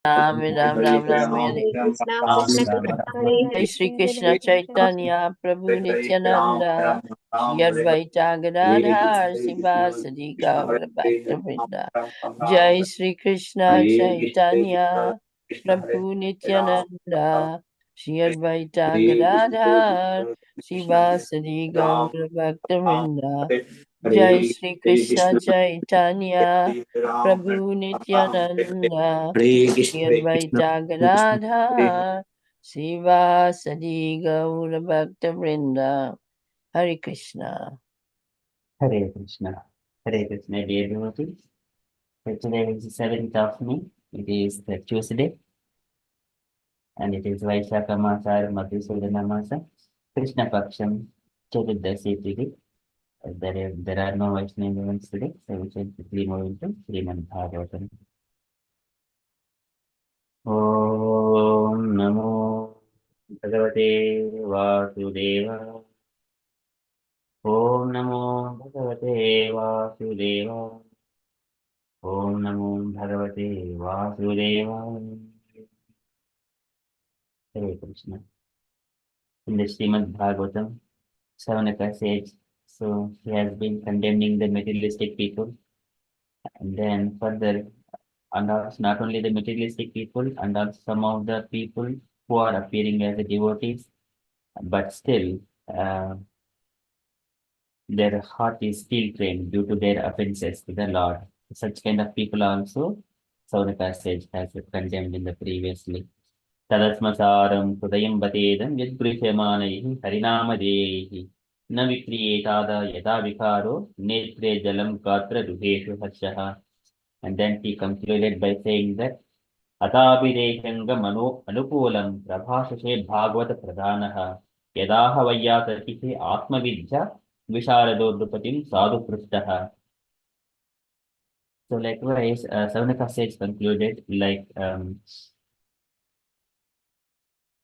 Ram Ram Ram Ram Hare Hare Krishna, Krishna Krishna, Hare Jai Hare, Shri Hare Krishna Hare, Hare Chaitanya Prabhu Nityananda Shri Advaita Gadadhar Sivasadi Gaura Bhakta Jai Shri Krishna Chaitanya Prabhu Nityananda Shri Advaita Gadadhar Sivasadi Gaura Bhakta Jai Shri Krishna Chaitanya Prabhu Nityananda Shri Krishna, Advaita Gadadhar Siva Sadi Gaura Bhakta Vrinda. Hare Krishna. Hare Krishna, Hare Krishna, dear devotees. So today is the 7th of May. It is the Tuesday, and it is Vaishaka Masa, Madhusudana Masa, Krishna Paksham, Chaturdasi Tithi. There are no Vaishnava events today, so we shall quickly move into Srimad Bhagavatam. Om Namo Bhagavate Vasudeva. Om Namo Bhagavate Vasudeva. Om Namo Bhagavate Vasudeva. Hare Krishna. In the Srimad Bhagavatam, Savanaka says, so he has been condemning the materialistic people, and then further, and also not only the materialistic people, and also some of the people who are appearing as the devotees, but still uh, their heart is still trained due to their offenses to the Lord. Such kind of people also, Savanaka says, has condemned in the previously. तदस्मसारं हृदयं बतेदं यद्गृह्यमाणैः हरिनामधेयैः न विक्रियेताद यथा विकारो नेत्रे जलं गात्र दुहेषु हर्षः. And then he concluded by saying that अताभिरेषङ्गमनो अनुकूलं प्रभाषसे Bhagavat प्रधानः यदाह वैयासखिः आत्मविद्या विशारदो नृपतिं साधु पृष्ठः. So likewise, Savanaka sage concluded like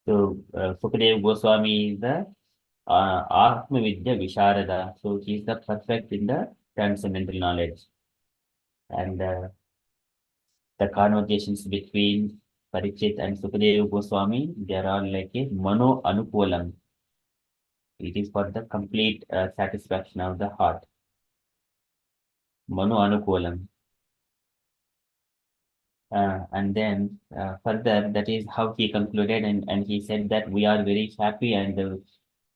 so Sukadev Goswami is the Atma Vidya Visharada. So he is the perfect in the transcendental knowledge. And the conversations between Parikshit and Sukadeva Goswami, they are all like a mano anukulam. It is for the complete satisfaction of the heart. Mano anukulam. And then further, that is how he concluded, and he said that we are very happy and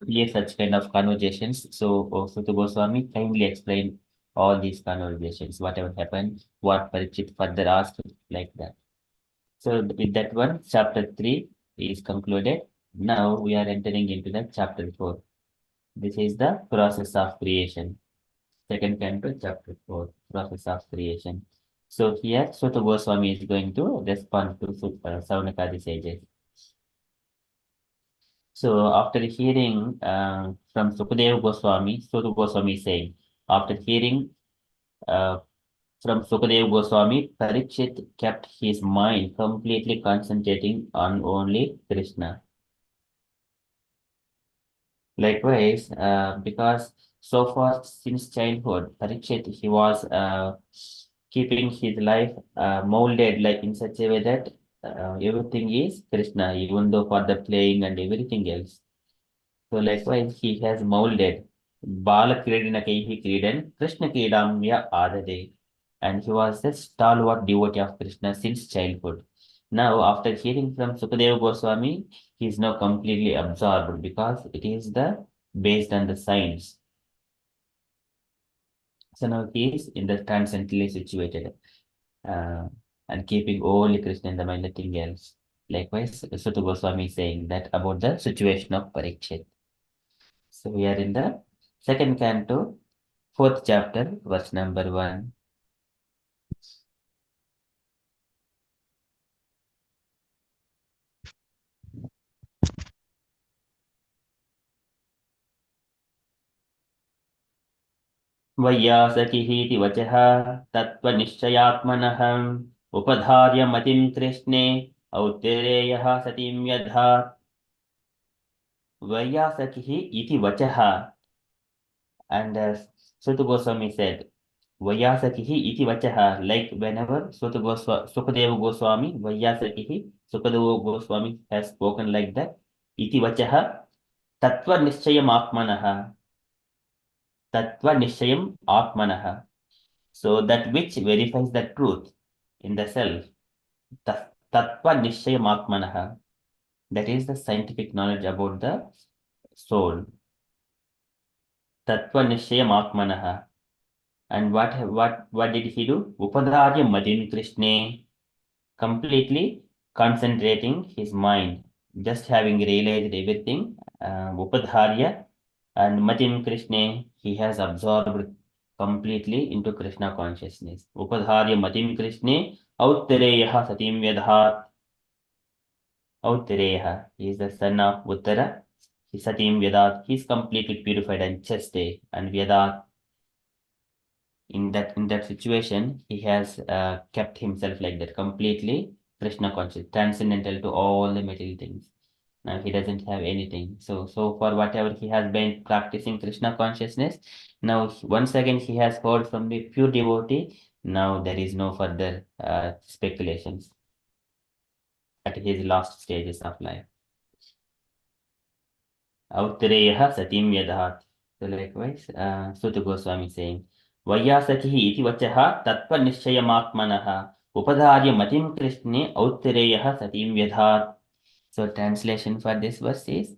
hear such kind of conversations. So, Suta Goswami kindly explained all these conversations, whatever happened, what Parikshit further asked, like that. So, with that one, chapter 3 is concluded. Now we are entering into the chapter 4. This is the process of creation. Second canto, chapter 4, process of creation. So here, Suta Goswami is going to respond to Saunakadi sages. So after hearing from Sukadeva Goswami, Suta Goswami is saying, after hearing uh, from Sukadeva Goswami, Parikshit kept his mind completely concentrating on only Krishna. Likewise, because so far since childhood, Parikshit, he was keeping his life molded like in such a way that everything is Krishna, even though for the playing and everything else. So likewise, he has molded Bala Kridana Kaihi Kridan, Krishna Kridamya Adade. And he was a stalwart devotee of Krishna since childhood. Now, after hearing from Sukadeva Goswami, he is now completely absorbed because it is the based on the science. So now he is in the transcendently situated uh, and keeping only Krishna in the mind, nothing else. Likewise, Sutta Goswami is saying that about the situation of Parikshit. So we are in the second canto, fourth chapter, verse number 1. वैयासकिहीति वचः तत्त्वनिश्चयात्मनः उपधार्य मतिं कृष्णे औत्तेरेयः सतीं यथा Vayasakihi iti vachaha. And Suta Goswami said, Vayasatihi iti vachaha, like whenever Sukadeva Goswami, Vayasatihi, Sukadeva Goswami has spoken like that, iti vachaha, tattva nishchayam atmanaha, tattva nishchayam atmanaha. So that which verifies the truth in the self, tattva nishchayam atmanaha, that is the scientific knowledge about the soul. Tattva nishchayam atmanaha. And what did he do? Upadarya madin Krishne, completely concentrating his mind, just having realized everything. Upadharya and Matin Krishna, he has absorbed completely into Krishna consciousness. Upadharya Matin Krishna, Auttareyaha Satim Vyadhat. Auttareyaha, he is the son of Uttara. Satim Vyadhat, he is completely purified and chaste. And Vyadhat, in that situation, he has kept himself like that, completely Krishna conscious, transcendental to all the material things. Now he doesn't have anything. So for whatever he has been practicing Krishna consciousness, now once again he has heard from the pure devotee. Now there is no further speculations at his last stages of life. Autreyaha satim yadhat. So likewise, Suta Goswami saying, Vayasatihi iti vachaha tattva nishchayamatmanaha upadharya matim krishne autreyaha satim yadhat. So translation for this verse is,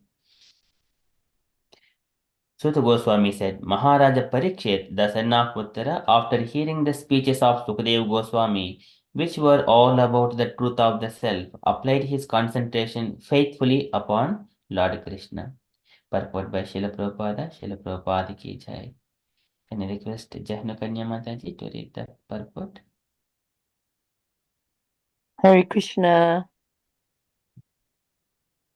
Suta Goswami said, Maharaja Parikshit, the son of Uttara, after hearing the speeches of Sukadeva Goswami, which were all about the truth of the self, applied his concentration faithfully upon Lord Krishna. Purport by Srila Prabhupada, Srila Prabhupada ki jai. Can I request Jahna Kanya Mataji to read the purport? Hare Krishna.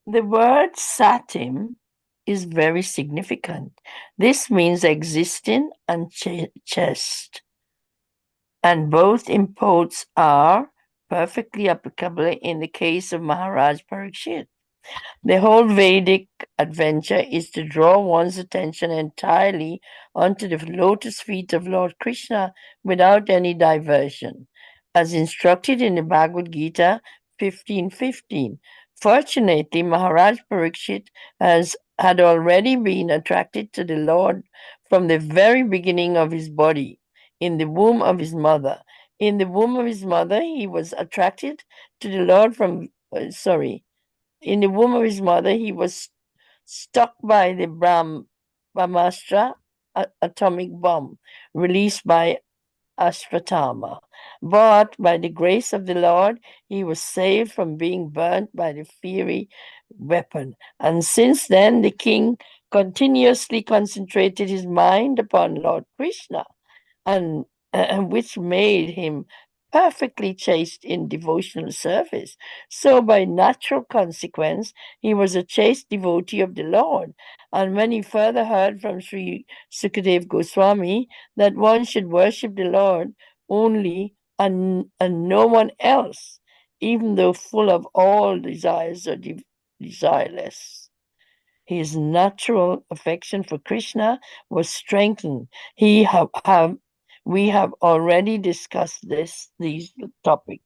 The word satim is very significant. This means existing and chest. And both imports are perfectly applicable in the case of Maharaj Parikshit. The whole Vedic adventure is to draw one's attention entirely onto the lotus feet of Lord Krishna without any diversion, as instructed in the Bhagavad Gita 15:15. Fortunately, Maharaj Parikshit had already been attracted to the Lord from the very beginning of his body, in the womb of his mother. In the womb of his mother, he was attracted to the Lord in the womb of his mother, he was struck by the Brahmastra atomic bomb released by Ashvatthama. But by the grace of the Lord, he was saved from being burnt by the fiery weapon. And since then, the king continuously concentrated his mind upon Lord Krishna, and which made him perfectly chaste in devotional service. So, by natural consequence, he was a chaste devotee of the Lord. And when he further heard from Sri Sukadev Goswami that one should worship the Lord only and no one else, even though full of all desires or desireless, his natural affection for Krishna was strengthened. We have already discussed these topics.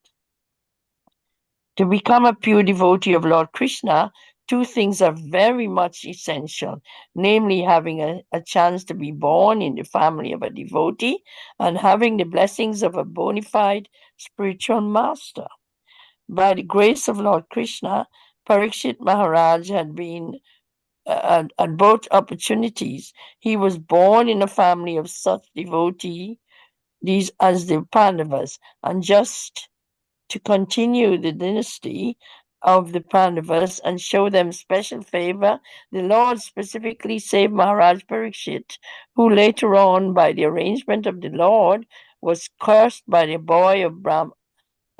To become a pure devotee of Lord Krishna, two things are very much essential, namely having a chance to be born in the family of a devotee and having the blessings of a bona fide spiritual master. By the grace of Lord Krishna, Parikshit Maharaj had been at both opportunities. He was born in a family of such devotees as the Pandavas, and just to continue the dynasty of the Pandavas and show them special favor, the Lord specifically saved Maharaj Parikshit, who later on, by the arrangement of the Lord, was cursed by the boy of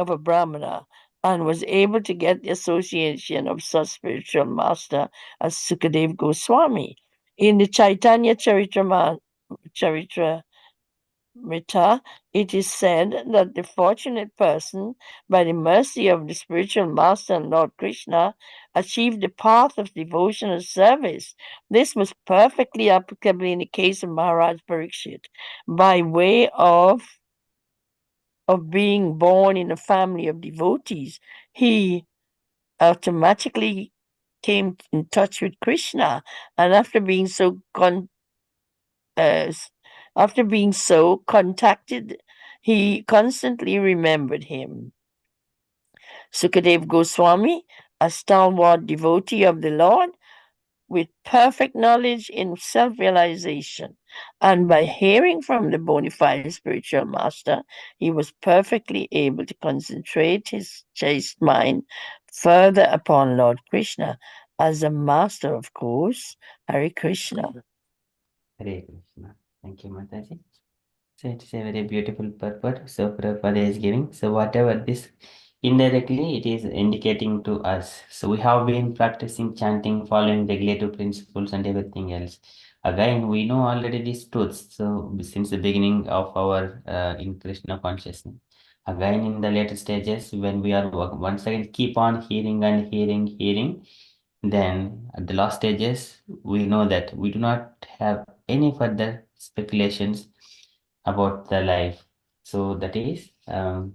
a Brahmana and was able to get the association of such spiritual master as Sukadev Goswami. In the Chaitanya Charitra Mita, it is said that the fortunate person, by the mercy of the spiritual master and Lord Krishna, achieved the path of devotional service. This was perfectly applicable in the case of Maharaj Parikshit. By way of being born in a family of devotees, he automatically came in touch with Krishna, and uh, after being so contacted, he constantly remembered him. Sukadev Goswami, a stalwart devotee of the Lord, with perfect knowledge in self realization, and by hearing from the bona fide spiritual master, he was perfectly able to concentrate his chaste mind further upon Lord Krishna as a master, of course. Hare Krishna. Hare Krishna. Thank you, Mataji. So it's a very beautiful purport. So Prabhupada is giving. So whatever this indirectly it is indicating to us. So we have been practicing chanting, following regulative principles and everything else. Again, we know already these truths. So since the beginning of our in Krishna consciousness. Again, in the later stages, when we are once again keep on hearing and hearing, then at the last stages, we know that we do not have any further speculations about the life. So that is the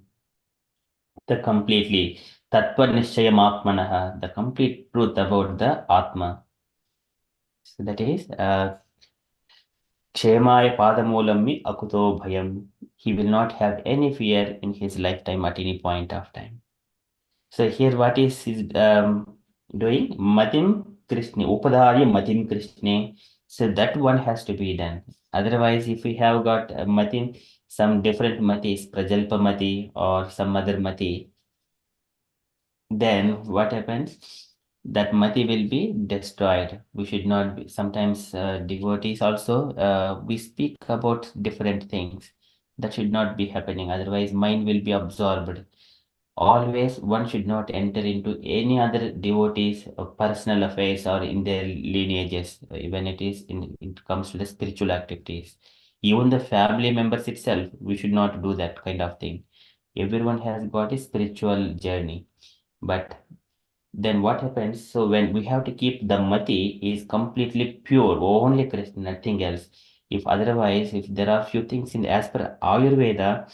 completely Tattva Nishchayam Atmanaha, the complete truth about the Atma. So that is Kshemaya Padamoolammi Akuto Bhayam. He will not have any fear in his lifetime at any point of time. So here what is his doing? Matim Krishna, Upadharya Matim Krishna. So that one has to be done. Otherwise, if we have got Matim, some different matis, Prajalpa Mati or some other mati, then what happens? That mati will be destroyed. We should not be, sometimes devotees also, we speak about different things. That should not be happening. Otherwise, mind will be absorbed. Always, one should not enter into any other devotees' personal affairs or in their lineages, when it comes to the spiritual activities. Even the family members itself, we should not do that kind of thing. Everyone has got a spiritual journey, but then what happens? So when we have to keep the mati is completely pure, only Krishna, nothing else. If otherwise, if there are few things in as per Ayurveda,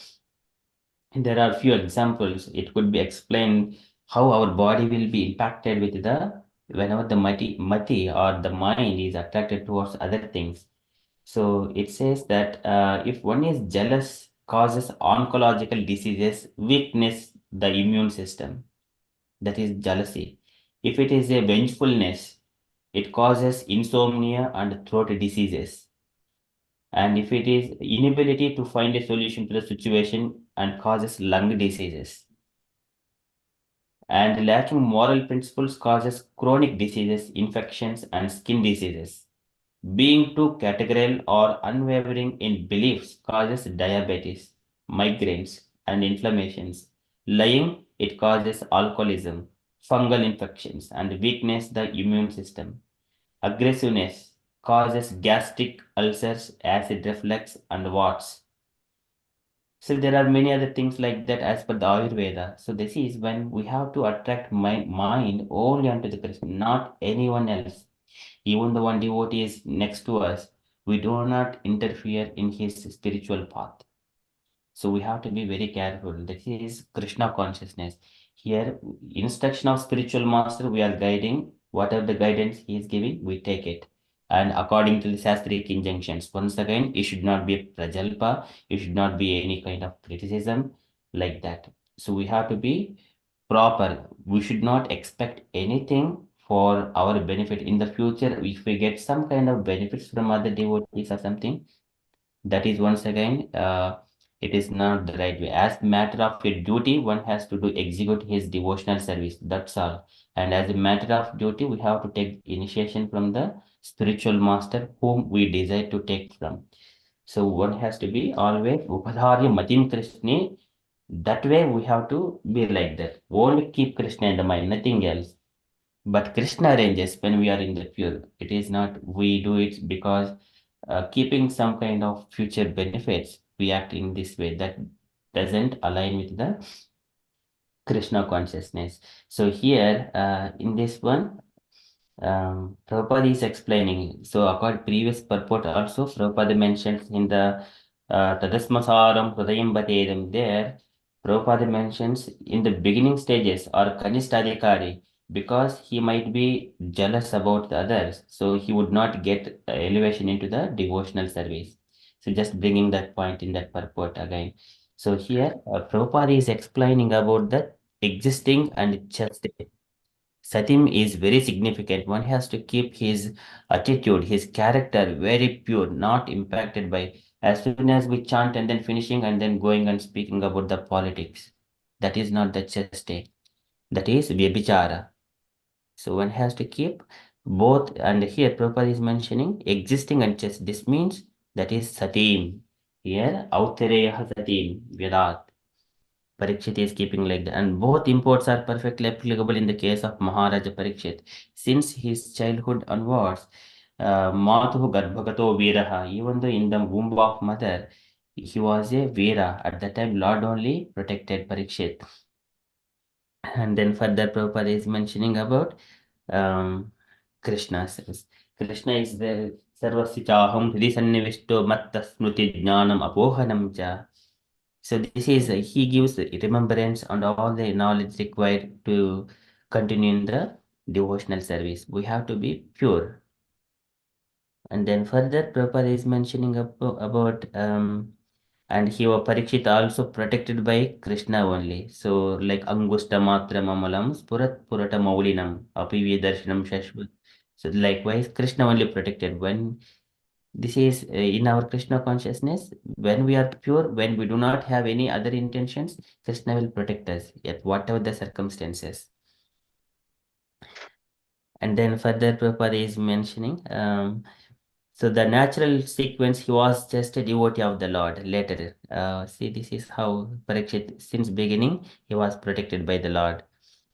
there are few examples. It could be explained how our body will be impacted with the whenever the mati or the mind is attracted towards other things. So it says that if one is jealous, causes oncological diseases, weakness the immune system. That is jealousy. If it is a vengefulness, it causes insomnia and throat diseases. And if it is inability to find a solution to the situation and causes lung diseases. And lacking moral principles causes chronic diseases, infections, and skin diseases. Being too categorical or unwavering in beliefs causes diabetes, migraines, and inflammations. Lying, it causes alcoholism, fungal infections, and weakness the immune system. Aggressiveness causes gastric ulcers, acid reflux, and warts. So there are many other things like that as per the Ayurveda. So this is when we have to attract my mind only unto the Krishna, not anyone else. Even the one devotee is next to us, we do not interfere in his spiritual path. So we have to be very careful. This is Krishna consciousness. Here, instruction of spiritual master, we are guiding. Whatever the guidance he is giving, we take it. And according to the Shastric injunctions, once again, it should not be a prajalpa, it should not be any kind of criticism like that. So we have to be proper. We should not expect anything for our benefit in the future. If we get some kind of benefits from other devotees or something, that is once again it is not the right way. As a matter of a duty, one has to do execute his devotional service, that's all. And as a matter of duty, we have to take initiation from the spiritual master whom we desire to take from. So one has to be always upadharya matim krishna. That way we have to be like that, only keep Krishna in the mind, nothing else. But Krishna arranges when we are in the pure. It is not we do it because keeping some kind of future benefits. react in this way. That doesn't align with the Krishna consciousness. So here, in this one, Prabhupada is explaining. So according previous purport also, Prabhupada mentions in the Tadasmasaram Hridayam Bhatedam there, Prabhupada mentions in the beginning stages or Kanistadikari, because he might be jealous about the others, so he would not get elevation into the devotional service. So just bringing that point in that purport again. So here, Prabhupada is explaining about the existing and just Satim is very significant. One has to keep his attitude, his character very pure, not impacted by as soon as we chant and then finishing and then going and speaking about the politics. That is not the chaste. That is vyabhichara. So one has to keep both, and here Prabhupada is mentioning existing and chaste. This means that is satim. Here, autareya satim, Vedat. Parikshit is keeping like that. And both imports are perfectly applicable in the case of Maharaja Parikshit. Since his childhood onwards, Matuhu Garbhagato Viraha, even though in the womb of mother, he was a Veera. At that time, Lord only protected Parikshit. And then further, Prabhupada is mentioning about um, Krishna. Says, Krishna is the Sarvasya Chaham Hri Sannivishto Matta Smruti Jnanam Apohanam Cha. So this is he gives remembrance and all the knowledge required to continue in the devotional service. We have to be pure. And then further, Prabhupada is mentioning about and he was Parikshit also protected by Krishna only. So like Angusta Matra Mamalam Spurat Purata Maulinam Apivi Darshanam Shashvat. So likewise, Krishna only protected. When this is in our Krishna consciousness, when we are pure, when we do not have any other intentions, Krishna will protect us at whatever the circumstances. And then further, Prabhupada is mentioning, so the natural sequence, he was just a devotee of the Lord. Later, see, this is how Parikshit, since beginning, he was protected by the Lord.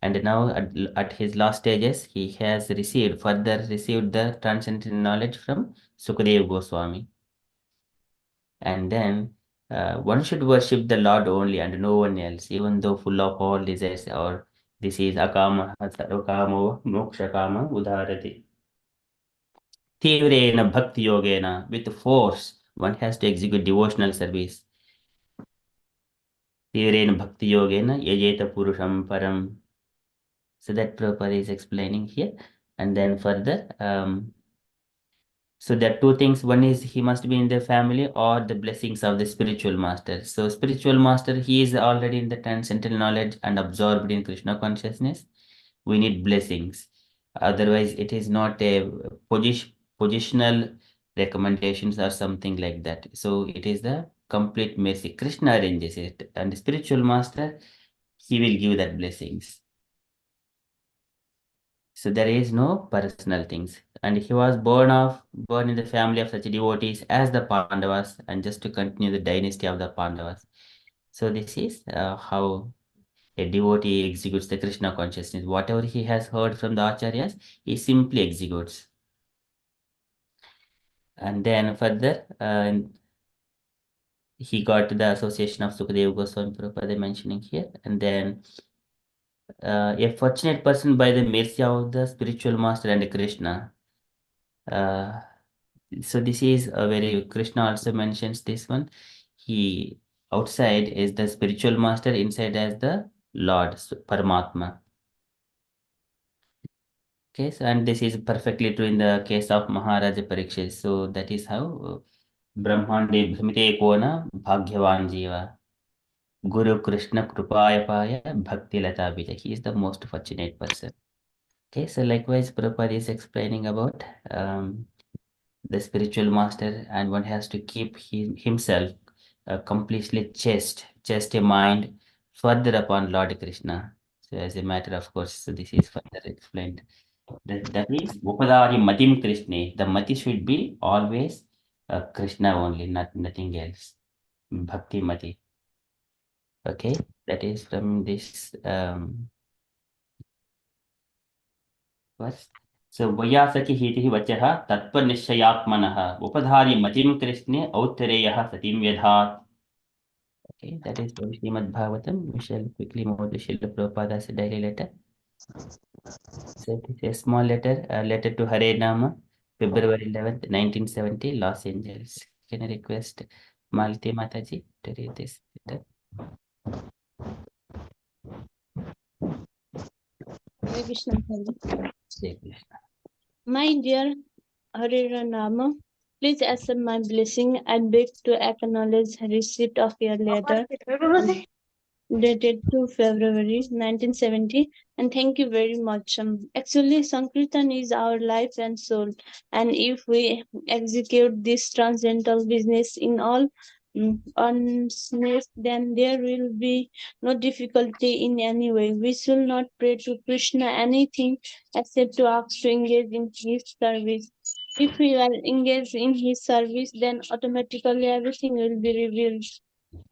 And now at his last stages, he has further received the transcendental knowledge from Sukadeva Goswami. And then one should worship the Lord only and no one else, even though full of all desires. Or this is akama sarvakamo mokshakama udharati. Tivrena bhakti yogena, with force, one has to execute devotional service. Tivrena bhakti yogena yajeta purusham param. So that Prabhupada is explaining here. And then further, so there are two things. One is he must be in the family or the blessings of the spiritual master. So spiritual master, he is already in the transcendental knowledge and absorbed in Krishna consciousness. We need blessings. Otherwise, it is not a positional recommendations or something like that. So it is the complete mercy. Krishna arranges it, and the spiritual master, he will give that blessings. So there is no personal things. And he was born in the family of such devotees as the Pandavas, and just to continue the dynasty of the Pandavas. So this is how a devotee executes the Krishna consciousness. Whatever he has heard from the acharyas, he simply executes. And then further, he got the association of Sukadeva Goswami Prabhupada mentioning here. And then a fortunate person by the mercy of the spiritual master and Krishna. Uh, so this is a very Krishna also mentions this one. He outside is the spiritual master, inside as the Lord Paramatma. Okay, so and this is perfectly true in the case of Maharaja Parikshit. So that is how Brahmande Bhramite Kona Bhagyavan Jiva Guru Krishna Krupaya Paya Bhakti Lata Bija. He is the most fortunate person. Okay, so likewise Prabhupada is explaining about the spiritual master, and one has to keep himself completely chaste a mind further upon Lord Krishna. So as a matter of course, so this is further explained. That means Upadari Matim Krishna. The Mati should be always Krishna only, nothing else. Bhakti Mati. Okay, that is from this verse. So Vayasaki Hiti Vachaha Tatpa Nishayatmanaha Upadhari Matim Krishne Auttareyah Satim Vyadhat. Okay, that is from Srimad Bhagavatam. We shall quickly move to Srila Prabhupada's daily letter. So it is a small letter, a letter to Hare Nama, February 11th, 1970, Los Angeles. Can I request Malti Mataji to read this letter? Hare Krishna. Shri Krishna. My dear Hare Rama, please accept my blessing. I beg to acknowledge receipt of your letter dated 2 February 1970, and thank you very much. Actually, Sankirtan is our life and soul, and if we execute this transcendental business in all earnestness, then there will be no difficulty in any way. We should not pray to Krishna anything except to ask to engage in his service. If we are engaged in his service, then automatically everything will be revealed.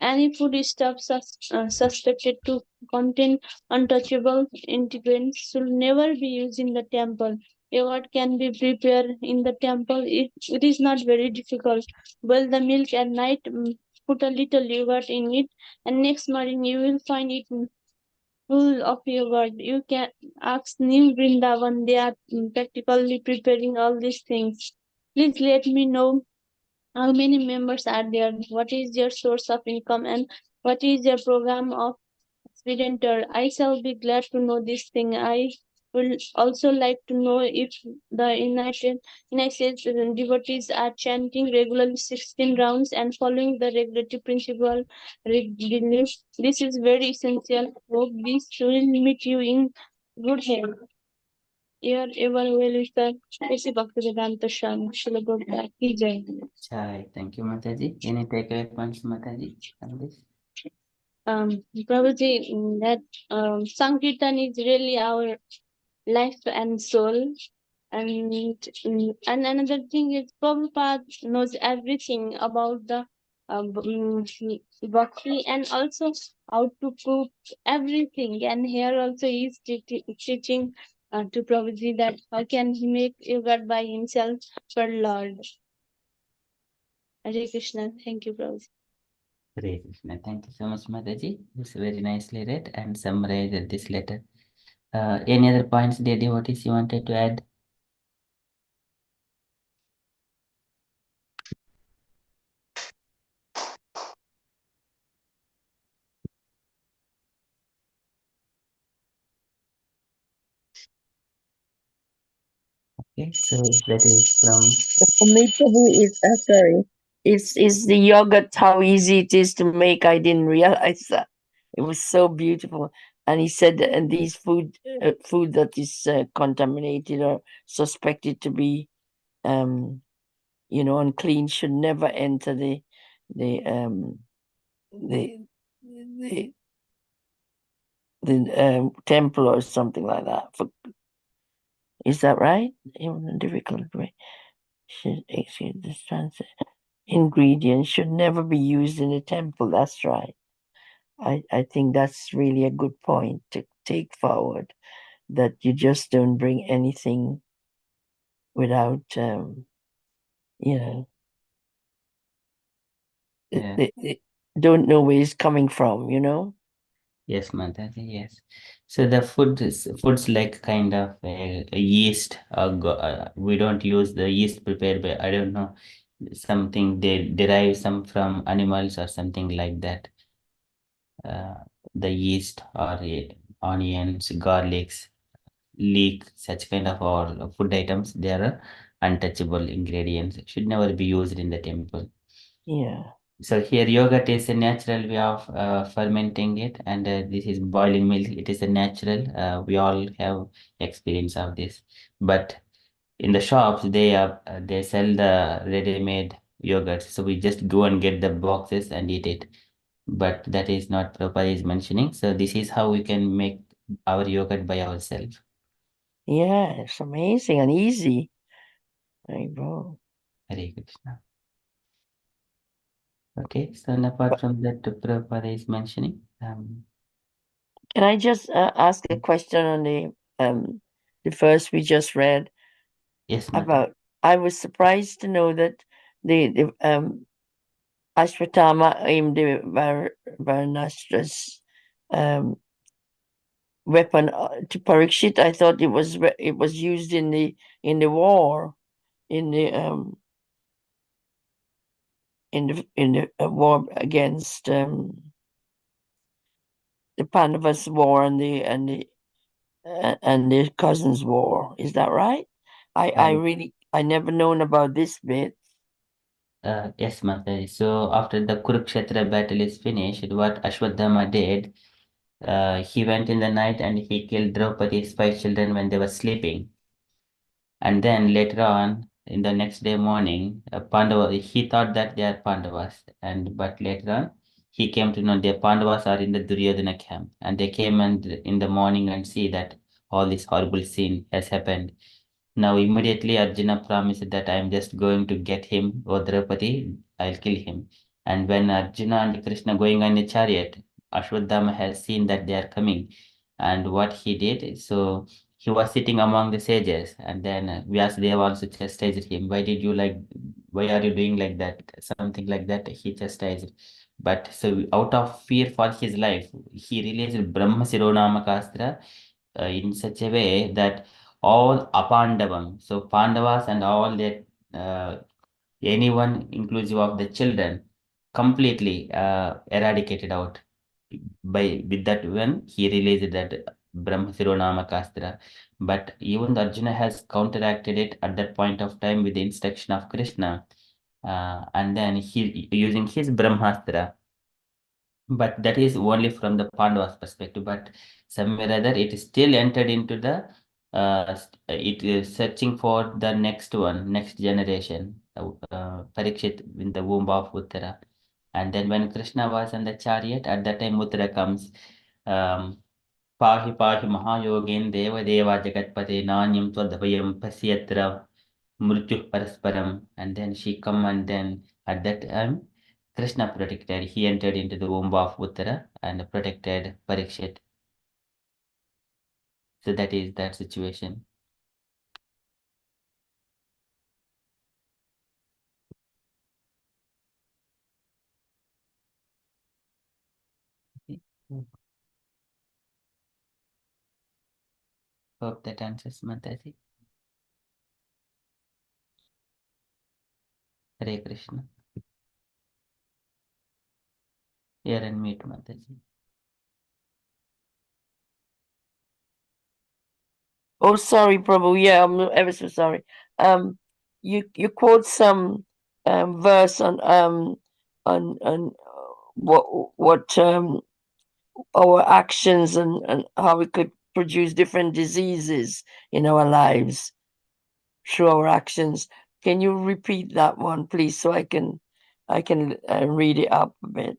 Any foodstuff suspected to contain untouchable ingredients should never be used in the temple. Yogurt can be prepared in the temple. It is not very difficult. Boil the milk at night, put a little yogurt in it, and next morning you will find it full of yogurt. You can ask New Vrindavan. They are practically preparing all these things. Please let me know how many members are there, what is your source of income, and what is your program of expenditure. I shall be glad to know this thing. I will also like to know if the United States devotees are chanting regularly 16 rounds and following the regulatory principle regularly. This is very essential. Hope this will meet you in good health. Your ever well wisher, Sri Bhaktivedanta Swami Srila Prabhupada ki jai. Chai, thank you, Mataji. Any takeaway points, Mataji, on this? Prabhuji, that Sankirtan is really our life and soul. And another thing is Prabhupada knows everything about the bhakti and also how to cook everything. And here also he is teaching to Prabhuji that how can he make yogurt by himself for Lord. Hare Krishna. Thank you, Prabhuji. Hare Krishna. Thank you so much, Mataji. It's very nicely read and summarized this letter. Any other points, dear devotees, you wanted to add? Okay, so that is from For me, Prabhu, sorry, it's the yogurt, how easy it is to make. I didn't realize that. It was so beautiful. And he said that and these food that is contaminated or suspected to be, unclean should never enter the um, the the temple or something like that. Is that right? In a difficult way. Should excuse this translation. Ingredients should never be used in a temple. That's right. I think that's really a good point to take forward, that you just don't bring anything without, you know, yeah. don't know where it's coming from, Yes, Mataji, yes. So the foods like kind of yeast. We don't use the yeast prepared by, I don't know, something they derive some from animals or something like that. Uh, the yeast or onions, garlics, leek, such kind of all food items, they are untouchable ingredients. Should never be used in the temple. Yeah. So here yogurt is a natural way of fermenting it, and this is boiling milk. It is a natural. We all have experience of this. But in the shops, they sell the ready-made yogurt. So we just go and get the boxes and eat it. But that is not Prabhupada is mentioning. So this is how we can make our yogurt by ourselves. Yeah, it's amazing and easy. There you go. Hare Krishna. Okay, so and apart from that, Prabhupada is mentioning. Can I just ask a question on the verse we just read Yes, Mata. about? I was surprised to know that the Ashwatthama aimed the Varnastra's um, weapon to Parikshit. I thought it was used in the war in the war against the Pandavas war and the cousins war. Is that right? I never known about this bit. Yes, Mataji. So after the Kurukshetra battle is finished, what Ashwadhama did, he went in the night and he killed Draupadi's five children when they were sleeping. And then later on, in the next day morning, Pandava, he thought that they are Pandavas. And but later on, he came to know the Pandavas are in the Duryodhana camp. And they came and in the morning and see that all this horrible scene has happened. Now immediately Arjuna promised that I am just going to get him, O Draupadi, I'll kill him. And when Arjuna and Krishna going on a chariot, Ashwadhama has seen that they are coming. And what he did, so he was sitting among the sages, and then Vyasadeva also chastised him. Why are you doing like that? Something like that, he chastised. But so out of fear for his life, he released Brahma Sironamakastra in such a way that all Apandavam, so Pandavas and all that, anyone inclusive of the children, completely eradicated out. By with that when he released that Brahma Sironamakastra. But even Arjuna has counteracted it at that point of time with the instruction of Krishna. And then he using his Brahmastra, but that is only from the Pandavas perspective. But somewhere or other, it still entered into the it is searching for the next one, next generation, Parikshit in the womb of Uttara. And then when Krishna was on the chariot, at that time Uttara comes, um, Pahi Pahi Mahayogin Deva Deva Jagatpate Nanyam Twadvayam Pasyatra Mrityu Parasparam. And then she come and then at that time Krishna protected. He entered into the womb of Uttara and protected Parikshit. So that is that situation. Hope that answers Mataji. Hare Krishna. Here and meet Mataji. Oh, sorry, Prabhu. Yeah, I'm ever so sorry. Um, you quote some verse on what our actions and how we could produce different diseases in our lives through our actions. Can you repeat that one, please, so I can read it up a bit?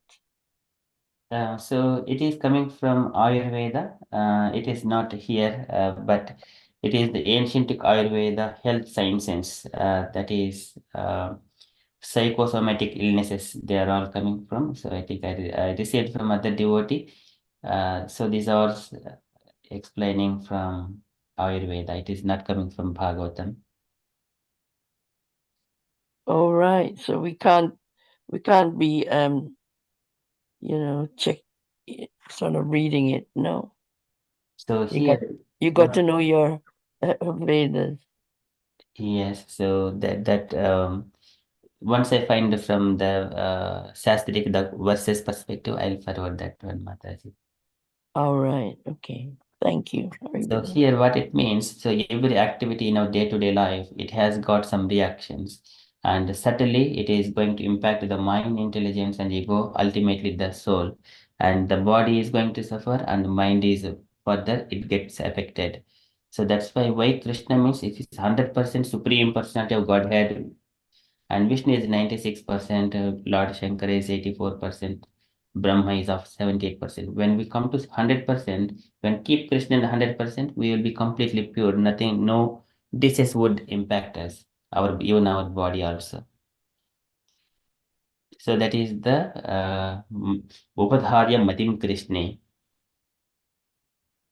So it is coming from Ayurveda. It is not here, but it is the ancient Ayurveda health sciences. That is psychosomatic illnesses. They are all coming from. So I think I received from other devotee. So these are explaining from Ayurveda. It is not coming from Bhagavatam. All right. So we can't be check sort of reading it. No. So You got here, you got what? to know your Vedas. Yes. So that once I find from the Shastric the verses perspective, I'll forward that one, Mataji. All right. Okay. Thank you. So here what it means, so every activity in our day-to-day life, it has got some reactions. And subtly, it is going to impact the mind, intelligence, and ego, ultimately the soul. And the body is going to suffer, and the mind is further, it gets affected. So that's why Krishna means it is 100% supreme personality of Godhead, and Vishnu is 96%, Lord Shankara is 84%, Brahma is of 78%. When we come to 100%, when keep Krishna in the 100%, we will be completely pure. Nothing, no disease would impact us, even our body also. So that is the Upadharya Matim Krishna.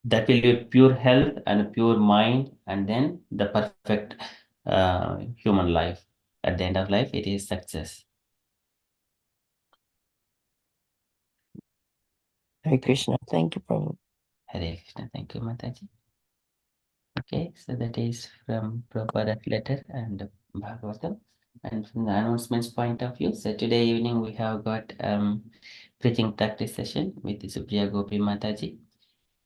That will be pure health and pure mind, and then the perfect human life. At the end of life, it is success. Hare Krishna. Thank you, Prabhu. Hare Krishna. Thank you, Mataji. Okay, so that is from Prabhupada's letter and Bhagavatam. And from the announcements point of view, so today evening we have got preaching practice session with Supriya Gopi Mataji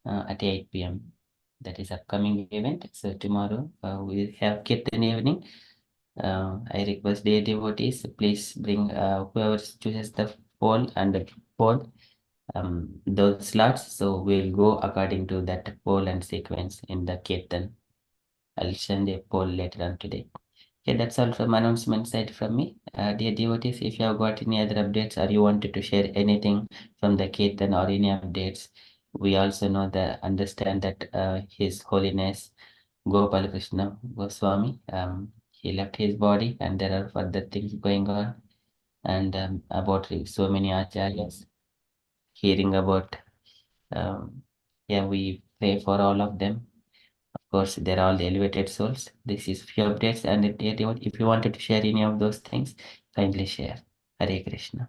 at 8 p.m. That is upcoming event. So tomorrow we have Kirtan evening. I request dear devotees, please bring whoever chooses the poll and the poll those slots. So we'll go according to that poll and sequence in the Kirtan. I'll send a poll later on today. Okay, that's all from announcement side from me. Dear devotees, if you have got any other updates or you wanted to share anything from the Kirtan or any updates, we also know that understand that His Holiness Gopal Krishna Goswami, he left his body and there are further things going on and about so many acharyas, hearing about, um, yeah, we pray for all of them. Of course, they're all the elevated souls. This is few updates, and if you wanted to share any of those things, kindly share. Hare Krishna.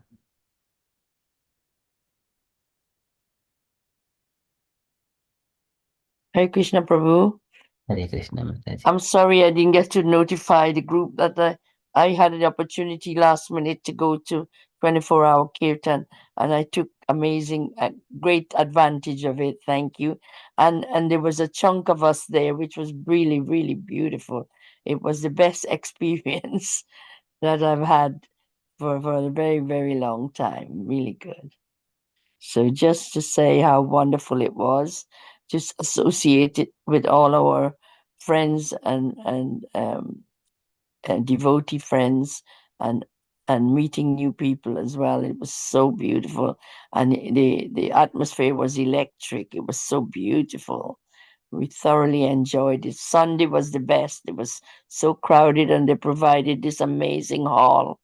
Hare Krishna, Prabhu. Hare Krishna, Mataji. I'm sorry I didn't get to notify the group that I had an opportunity last minute to go to 24-hour kirtan, and I took amazing, great advantage of it. Thank you. And there was a chunk of us there, which was really, really beautiful. It was the best experience that I've had for a very, very long time. Really good. So just to say how wonderful it was, just associate it with all our friends and devotee friends and meeting new people as well. It was so beautiful, and the atmosphere was electric. It was so beautiful. We thoroughly enjoyed it. Sunday was the best. It was so crowded, and they provided this amazing hall,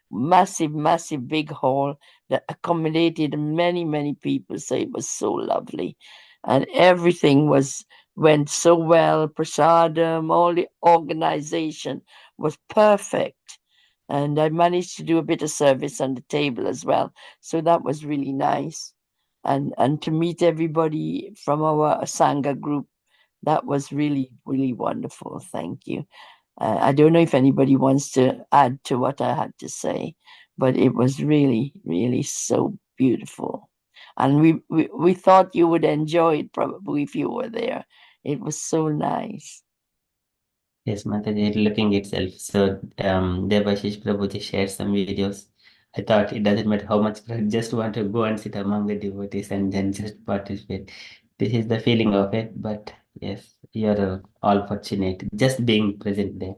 massive, massive big hall that accommodated many, many people. So it was so lovely. And everything went so well. Prasadam, all the organization was perfect. And I managed to do a bit of service on the table as well. So that was really nice. And to meet everybody from our Sangha group, that was really, really wonderful. Thank you. I don't know if anybody wants to add to what I had to say, but it was really, really so beautiful. And we thought you would enjoy it probably if you were there. It was so nice. Yes, Mataji, looking itself. So, Debashish Prabhuji shared some videos. I thought it doesn't matter how much, but I just want to go and sit among the devotees and then just participate. This is the feeling of it, but yes, you're all fortunate just being present there.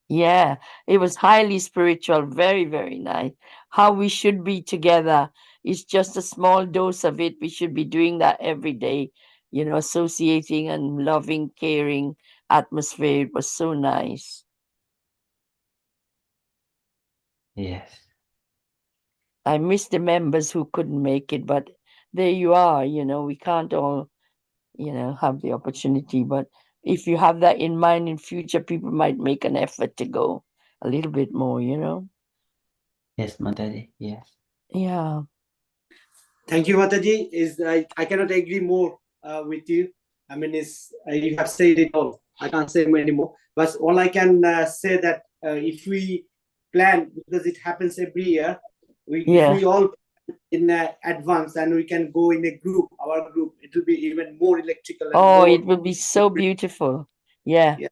Yeah, it was highly spiritual, very, very nice. How we should be together is just a small dose of it. We should be doing that every day, associating and loving, caring atmosphere. It was so nice. Yes. I miss the members who couldn't make it, but there you are, we can't all, have the opportunity. But if you have that in mind in future, people might make an effort to go a little bit more. Yes, Mataji. Yes. Yeah. Thank you, Mataji. I cannot agree more with you. I mean, you have said it all. I can't say anymore. But all I can say that if we plan, because it happens every year, if Yeah. we all in advance and we can go in a group, our group, it will be even more electrical and Oh, more. it would be so beautiful. Yeah. Yeah.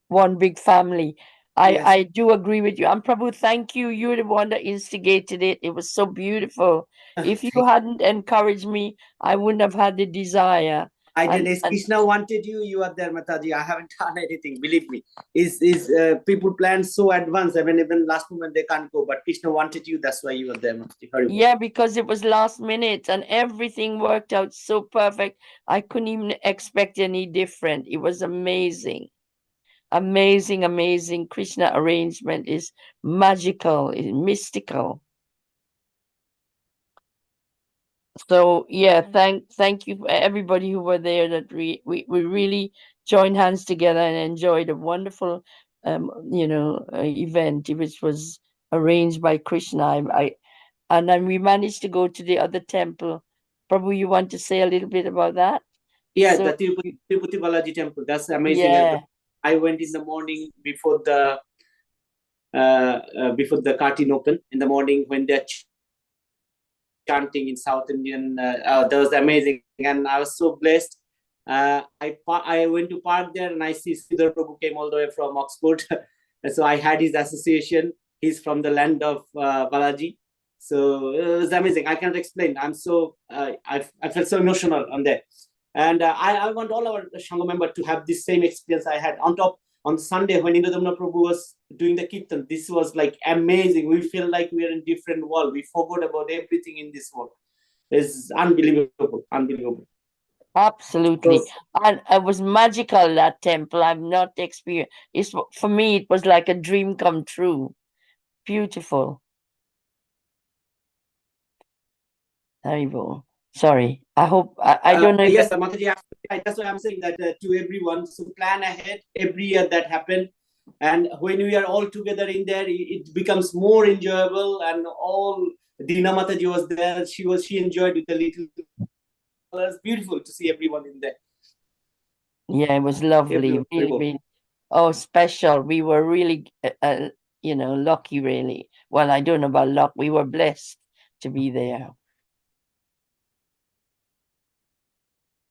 One big family. I Yes. I do agree with you. And Prabhu, thank you. You're the one that instigated it. It was so beautiful. If you Thank hadn't encouraged me, I wouldn't have had the desire. I did. And As and Krishna wanted you, you are there, Mataji. I haven't done anything. Believe me. People plan so advanced. I mean, even last moment they can't go, but Krishna wanted you. That's why you are there, Mataji. Haribol. yeah, because it was last minute and everything worked out so perfect. I couldn't even expect any different. It was amazing. Amazing, amazing. Krishna arrangement is magical, is mystical. So yeah, thank you for everybody who were there. That we really joined hands together and enjoyed a wonderful event which was arranged by Krishna. And then we managed to go to the other temple Prabhu, you want to say a little bit about that? Yeah, So, the Tirupati Balaji temple. That's amazing. yeah. I went in the morning before the curtain open in the morning when they're chanting in South Indian. That was amazing, and I was so blessed. I went to park there, and I see Sridhar Prabhu came all the way from Oxford, so I had his association. He's from the land of Balaji, so it was amazing. I can't explain. I felt so emotional on that, and I want all our Shangha members to have this same experience I had. On top, on Sunday when Indradamna Prabhu was doing the kirtan, this was like amazing. We feel like we are in different world. We forgot about everything in this world. It's unbelievable, unbelievable. Absolutely. So, And it was magical, that temple. I've not experienced. For me, it was like a dream come true. Beautiful. Haribo. Sorry. I hope, I don't know if yes, Mataji, that's why I'm saying that to everyone. So plan ahead every year that happen. And when we are all together in there, it becomes more enjoyable. And all Dina Mataji was there. She enjoyed with the little colors. Beautiful to see everyone in there. yeah, it was lovely. Everyone. Really, really. Oh, special. We were really, lucky, really. Well, I don't know about luck. We were blessed to be there.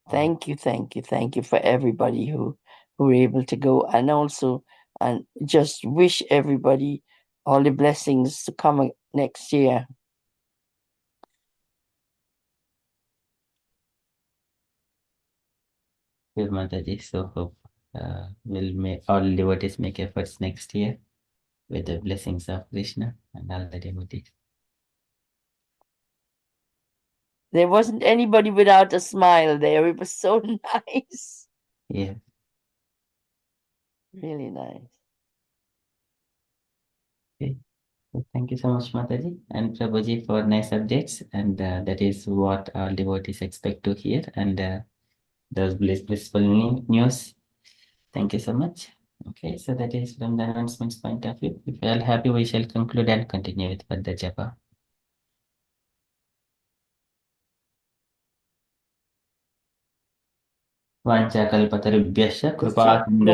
Thank you, thank you, thank you for everybody who were able to go, and also, and just wish everybody all the blessings to come next year. Good, Mataji. So hope we'll make all devotees make efforts next year with the blessings of Krishna and all the devotees. There wasn't anybody without a smile there. It was so nice. Yeah. Really nice. Okay. So thank you so much, Mataji and Prabhuji, for nice updates. And that is what our devotees expect to hear. And those blissful news. Thank you so much. Okay, so that is from the announcements point of view. If you are all happy, we shall conclude and continue with further japa. Vancha kalpatarubhyasya kripa